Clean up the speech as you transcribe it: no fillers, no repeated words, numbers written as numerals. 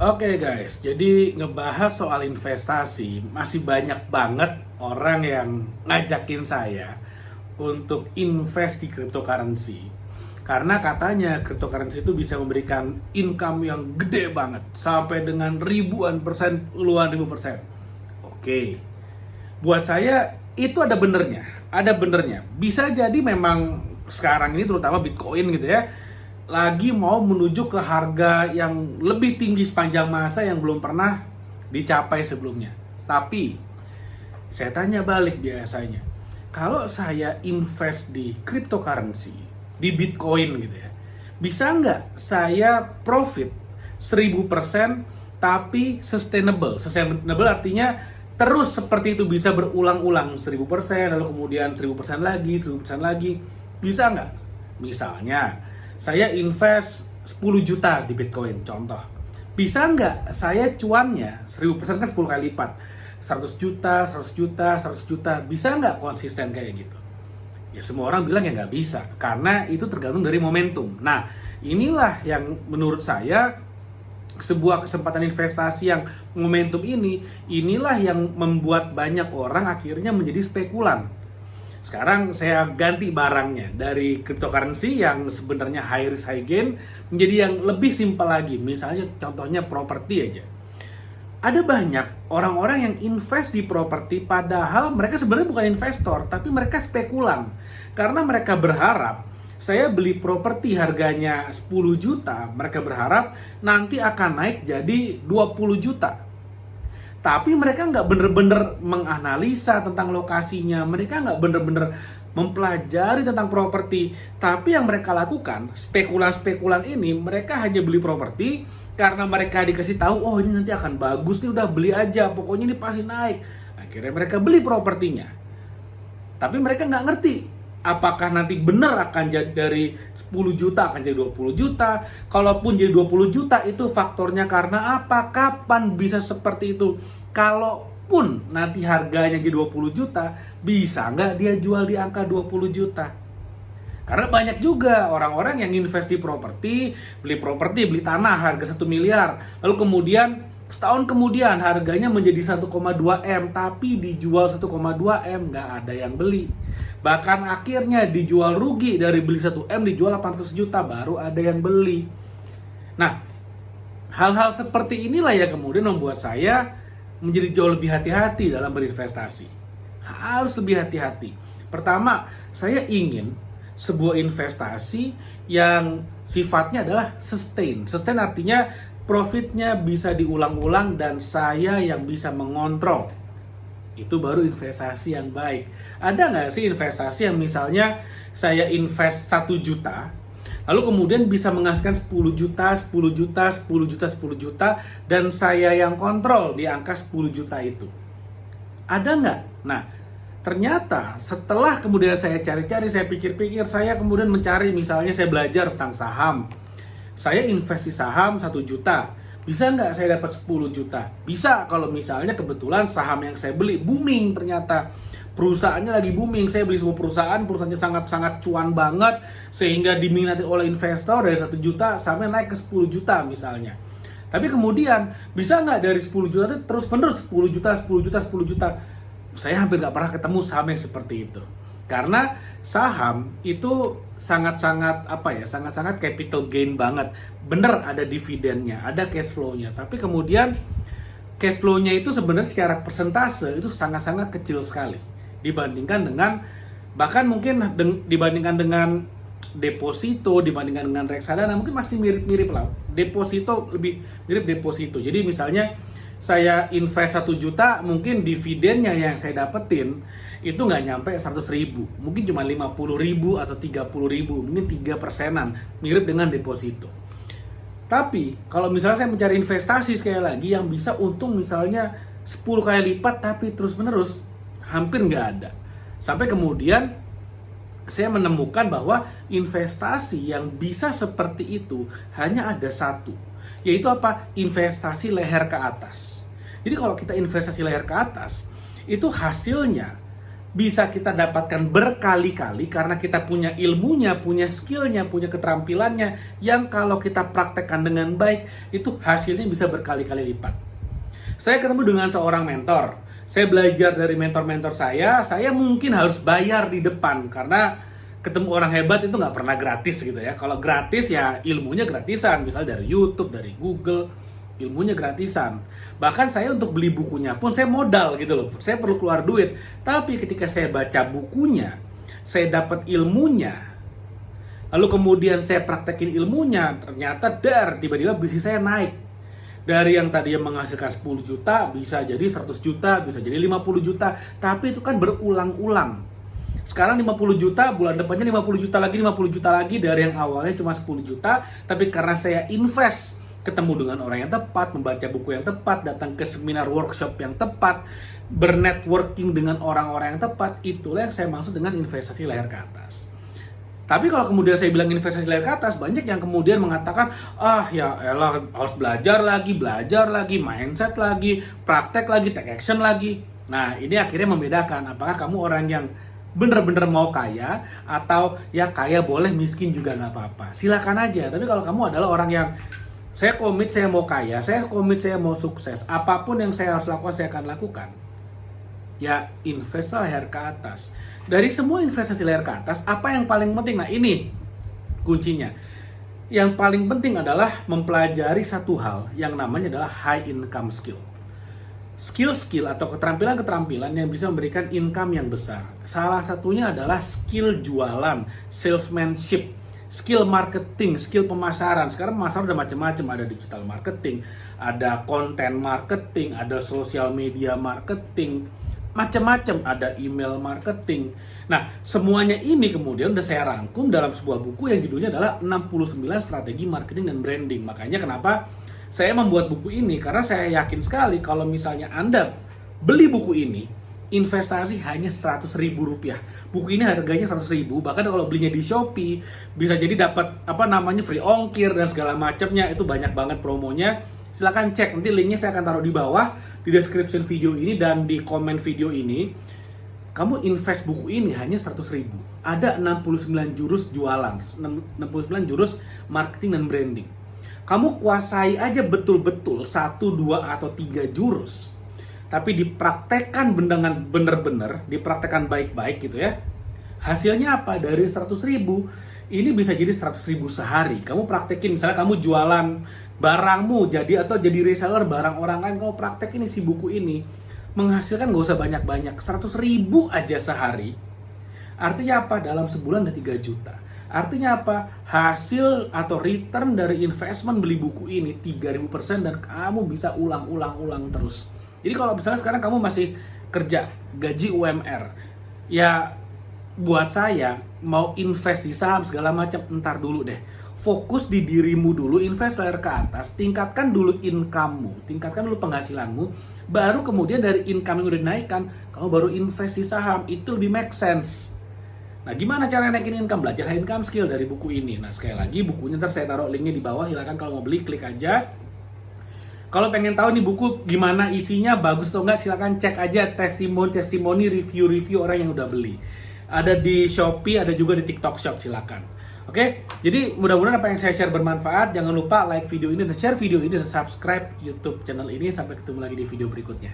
Oke guys, jadi ngebahas soal investasi, masih banyak banget orang yang ngajakin saya untuk invest di cryptocurrency. Karena katanya cryptocurrency itu bisa memberikan income yang gede banget, sampai dengan ribuan persen, puluhan ribu persen. Oke, buat saya itu ada benernya, ada benernya. Bisa jadi memang sekarang ini terutama Bitcoin gitu ya, lagi mau menuju ke harga yang lebih tinggi sepanjang masa yang belum pernah dicapai sebelumnya. Tapi saya tanya balik biasanya, kalau saya invest di cryptocurrency, di Bitcoin gitu ya, bisa nggak saya profit 1000% tapi sustainable? Sustainable artinya terus seperti itu, bisa berulang-ulang 1000%, lalu kemudian 1000% lagi, 1000% lagi. Bisa nggak? Misalnya saya invest 10 juta di Bitcoin, contoh. Bisa nggak saya cuannya 1000% kan 10 kali lipat, 100 juta, 100 juta, 100 juta. Bisa nggak konsisten kayak gitu? Ya semua orang bilang ya nggak bisa, karena itu tergantung dari momentum. Nah, inilah yang menurut saya sebuah kesempatan investasi yang momentum inilah yang membuat banyak orang akhirnya menjadi spekulan. Sekarang saya ganti barangnya dari cryptocurrency yang sebenarnya high risk high gain menjadi yang lebih simpel lagi. Misalnya contohnya properti aja. Ada banyak orang-orang yang invest di properti padahal mereka sebenarnya bukan investor, tapi mereka spekulan. Karena mereka berharap saya beli properti harganya 10 juta, mereka berharap nanti akan naik jadi 20 juta. Tapi mereka nggak bener-bener menganalisa tentang lokasinya, mereka nggak bener-bener mempelajari tentang properti. Tapi yang mereka lakukan, spekulan-spekulan ini, mereka hanya beli properti karena mereka dikasih tahu, oh ini nanti akan bagus nih, udah beli aja, pokoknya ini pasti naik. Akhirnya mereka beli propertinya. Tapi mereka nggak ngerti apakah nanti benar akan jadi dari 10 juta akan jadi 20 juta. Kalaupun jadi 20 juta itu faktornya karena apa? Kapan bisa seperti itu? Kalaupun nanti harganya jadi 20 juta, bisa nggak dia jual di angka 20 juta? Karena banyak juga orang-orang yang invest di properti, beli tanah harga 1 miliar. Lalu kemudian setahun kemudian harganya menjadi 1,2 M, tapi dijual 1,2 M, nggak ada yang beli. Bahkan akhirnya dijual rugi, dari beli 1 M dijual 800 juta, baru ada yang beli. Nah, hal-hal seperti inilah yang kemudian membuat saya menjadi jauh lebih hati-hati dalam berinvestasi. Harus lebih hati-hati. Pertama, saya ingin sebuah investasi yang sifatnya adalah sustain. Sustain artinya profitnya bisa diulang-ulang dan saya yang bisa mengontrol. Itu baru investasi yang baik. Ada nggak sih investasi yang misalnya saya invest 1 juta, lalu kemudian bisa menghasilkan 10 juta, 10 juta, 10 juta, 10 juta, dan saya yang kontrol di angka 10 juta itu? Ada nggak? Nah, ternyata setelah kemudian saya cari-cari, saya pikir-pikir, saya kemudian mencari, misalnya saya belajar tentang saham. Saya invest di saham 1 juta. Bisa nggak saya dapat 10 juta? Bisa, kalau misalnya kebetulan saham yang saya beli booming ternyata. Perusahaannya lagi booming, saya beli sebuah perusahaannya sangat-sangat cuan banget, sehingga diminati oleh investor. Dari 1 juta sampai naik ke 10 juta misalnya. Tapi kemudian, bisa nggak dari 10 juta itu terus menerus 10 juta, 10 juta, 10 juta? Saya hampir nggak pernah ketemu saham yang seperti itu. Karena saham itu sangat-sangat sangat-sangat capital gain banget. Bener ada dividennya, ada cash flow-nya. Tapi kemudian cash flow-nya itu sebenarnya secara persentase itu sangat-sangat kecil sekali dibandingkan dengan, bahkan mungkin dibandingkan dengan deposito, dibandingkan dengan reksadana mungkin masih mirip-mirip lah. Deposito lebih mirip deposito. Jadi misalnya saya invest 1 juta, mungkin dividennya yang saya dapetin itu nggak nyampe 100 ribu, mungkin cuma 50 ribu atau 30 ribu, mungkin 3%-an, mirip dengan deposito. Tapi kalau misalnya saya mencari investasi sekali lagi yang bisa untung misalnya 10 kali lipat tapi terus menerus, hampir nggak ada. Sampai kemudian saya menemukan bahwa investasi yang bisa seperti itu hanya ada satu, yaitu apa? Investasi leher ke atas. Jadi kalau kita investasi leher ke atas, itu hasilnya bisa kita dapatkan berkali-kali karena kita punya ilmunya, punya skillnya, punya keterampilannya yang kalau kita praktekkan dengan baik itu hasilnya bisa berkali-kali lipat. Saya ketemu dengan seorang mentor, saya belajar dari mentor-mentor saya mungkin harus bayar di depan karena ketemu orang hebat itu nggak pernah gratis gitu ya. Kalau gratis ya ilmunya gratisan, misalnya dari YouTube, dari Google, ilmunya gratisan. Bahkan saya untuk beli bukunya pun saya modal gitu loh. Saya perlu keluar duit. Tapi ketika saya baca bukunya, saya dapat ilmunya. Lalu kemudian saya praktekin ilmunya, ternyata tiba-tiba bisnis saya naik. Dari yang tadi yang menghasilkan 10 juta, bisa jadi 100 juta, bisa jadi 50 juta. Tapi itu kan berulang-ulang. Sekarang 50 juta, bulan depannya 50 juta lagi, 50 juta lagi. Dari yang awalnya cuma 10 juta. Tapi karena saya invest, ketemu dengan orang yang tepat, membaca buku yang tepat, datang ke seminar workshop yang tepat, bernetworking dengan orang-orang yang tepat, itulah yang saya maksud dengan investasi layar ke atas. Tapi kalau kemudian saya bilang investasi layar ke atas, banyak yang kemudian mengatakan, ya elah harus belajar lagi, mindset lagi, praktek lagi, take action lagi. Nah, ini akhirnya membedakan apakah kamu orang yang bener-bener mau kaya atau ya kaya boleh, miskin juga nggak apa-apa. Silakan aja. Tapi kalau kamu adalah orang yang saya komit, saya mau kaya, saya komit, saya mau sukses, apapun yang saya harus lakukan, saya akan lakukan. Ya, investasi layar ke atas. Dari semua investasi layar ke atas, apa yang paling penting? Nah, ini kuncinya. Yang paling penting adalah mempelajari satu hal yang namanya adalah high income skill. Skill-skill atau keterampilan-keterampilan yang bisa memberikan income yang besar. Salah satunya adalah skill jualan, salesmanship, skill marketing, skill pemasaran. Sekarang pemasaran udah macam-macam, ada digital marketing, ada content marketing, ada social media marketing, macam-macam, ada email marketing. Nah, semuanya ini kemudian udah saya rangkum dalam sebuah buku yang judulnya adalah 69 Strategi Marketing dan Branding. Makanya kenapa saya membuat buku ini, karena saya yakin sekali kalau misalnya Anda beli buku ini, investasi hanya Rp100.000. Buku ini harganya Rp100.000, bahkan kalau belinya di Shopee bisa jadi dapat free ongkir dan segala macamnya, itu banyak banget promonya. Silahkan cek, nanti linknya saya akan taruh di bawah di description video ini dan di komen video ini. Kamu invest buku ini hanya Rp100.000. Ada 69 jurus jualan, 69 jurus marketing dan branding. Kamu kuasai aja betul-betul 1, 2, atau 3 jurus, tapi dipraktekkan dengan benar-benar, dipraktekkan baik-baik gitu ya. Hasilnya apa? Dari 100.000, ini bisa jadi 100.000 sehari. Kamu praktekin, misalnya kamu jualan barangmu atau jadi reseller barang orang lain, kamu praktekin isi buku ini, menghasilkan gak usah banyak-banyak, 100.000 aja sehari. Artinya apa? Dalam sebulan ada 3 juta. Artinya apa? Hasil atau return dari investment beli buku ini 3.000% dan kamu bisa ulang-ulang terus. Jadi kalau misalnya sekarang kamu masih kerja, gaji UMR, ya buat saya mau invest di saham segala macam, entar dulu deh. Fokus di dirimu dulu, invest layar ke atas, tingkatkan dulu income-mu, tingkatkan dulu penghasilanmu, baru kemudian dari income yang udah dinaikkan, kamu baru invest di saham, itu lebih make sense. Nah, gimana cara naikin income? Belajar high income skill dari buku ini. Nah, sekali lagi bukunya ntar saya taruh linknya di bawah, silakan kalau mau beli klik aja. Kalau pengen tahu nih buku gimana isinya, bagus atau enggak, silakan cek aja testimoni, review orang yang udah beli. Ada di Shopee, ada juga di TikTok Shop, silakan. Oke, jadi mudah-mudahan apa yang saya share bermanfaat. Jangan lupa like video ini dan share video ini dan subscribe YouTube channel ini. Sampai ketemu lagi di video berikutnya.